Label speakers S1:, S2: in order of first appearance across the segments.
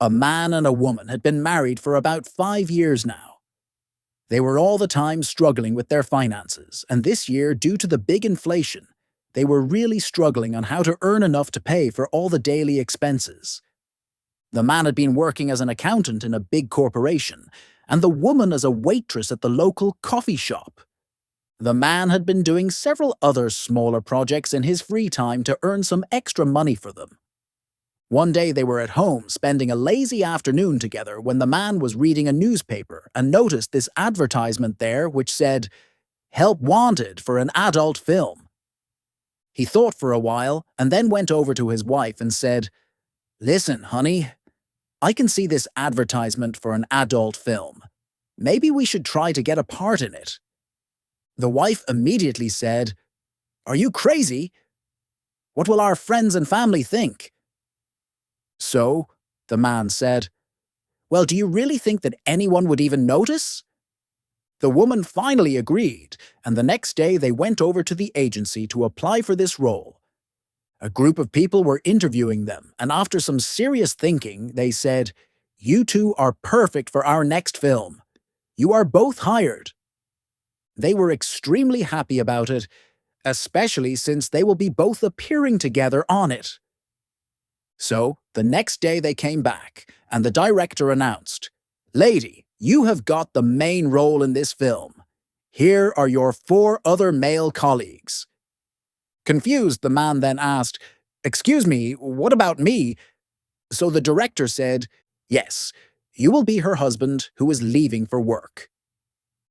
S1: A man and a woman had been married for about 5 years now. They were all the time struggling with their finances, and this year, due to the big inflation, they were really struggling on how to earn enough to pay for all the daily expenses. The man had been working as an accountant in a big corporation, and the woman as a waitress at the local coffee shop. The man had been doing several other smaller projects in his free time to earn some extra money for them. One day they were at home spending a lazy afternoon together when the man was reading a newspaper and noticed this advertisement there which said, "Help wanted for an adult film." He thought for a while and then went over to his wife and said, "Listen, honey, I can see this advertisement for an adult film. Maybe we should try to get a part in it." The wife immediately said, "Are you crazy? What will our friends and family think?" "So," the man said, "well, do you really think that anyone would even notice?" The woman finally agreed, and the next day they went over to the agency to apply for this role. A group of people were interviewing them, and after some serious thinking, they said, "You two are perfect for our next film. You are both hired." They were extremely happy about it, especially since they will be both appearing together on it. So, the next day they came back, and the director announced, "Lady, you have got the main role in this film. Here are your 4 other male colleagues." Confused, the man then asked, "Excuse me, what about me?" So the director said, "Yes, you will be her husband who is leaving for work."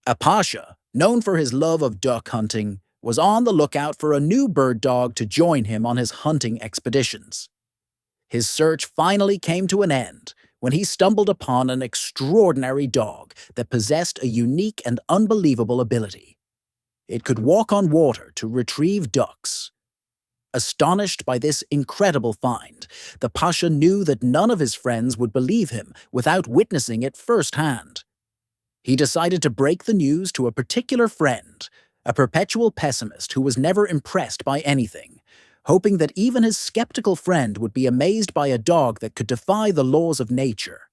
S1: A pasha, known for his love of duck hunting, was on the lookout for a new bird dog to join him on his hunting expeditions. His search finally came to an end when he stumbled upon an extraordinary dog that possessed a unique and unbelievable ability. It could walk on water to retrieve ducks. Astonished by this incredible find, the pasha knew that none of his friends would believe him without witnessing it firsthand. He decided to break the news to a particular friend, a perpetual pessimist who was never impressed by anything, hoping that even his skeptical friend would be amazed by a dog that could defy the laws of nature.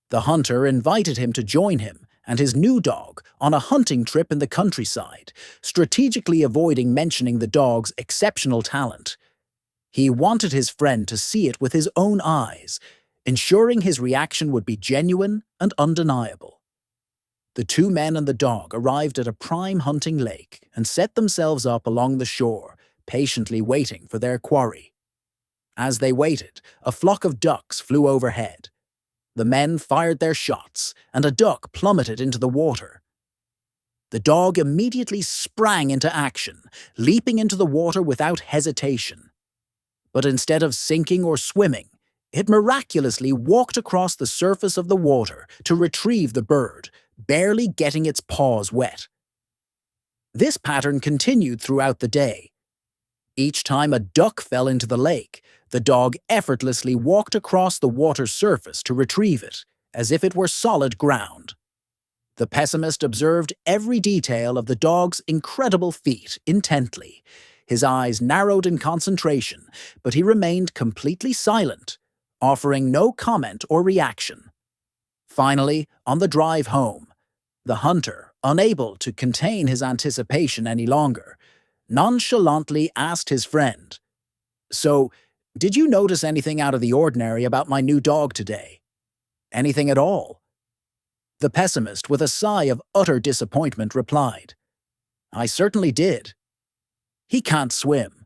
S1: The hunter invited him to join him and his new dog on a hunting trip in the countryside, strategically avoiding mentioning the dog's exceptional talent. He wanted his friend to see it with his own eyes, ensuring his reaction would be genuine and undeniable. The 2 men and the dog arrived at a prime hunting lake and set themselves up along the shore, patiently waiting for their quarry. As they waited, a flock of ducks flew overhead. The men fired their shots, and a duck plummeted into the water. The dog immediately sprang into action, leaping into the water without hesitation. But instead of sinking or swimming, it miraculously walked across the surface of the water to retrieve the bird, barely getting its paws wet. This pattern continued throughout the day. Each time a duck fell into the lake, the dog effortlessly walked across the water's surface to retrieve it, as if it were solid ground. The pessimist observed every detail of the dog's incredible feat intently. His eyes narrowed in concentration, but he remained completely silent, offering no comment or reaction. Finally, on the drive home, the hunter, unable to contain his anticipation any longer, nonchalantly asked his friend, "So, did you notice anything out of the ordinary about my new dog today? Anything at all?" The pessimist, with a sigh of utter disappointment, replied, "I certainly did. He can't swim,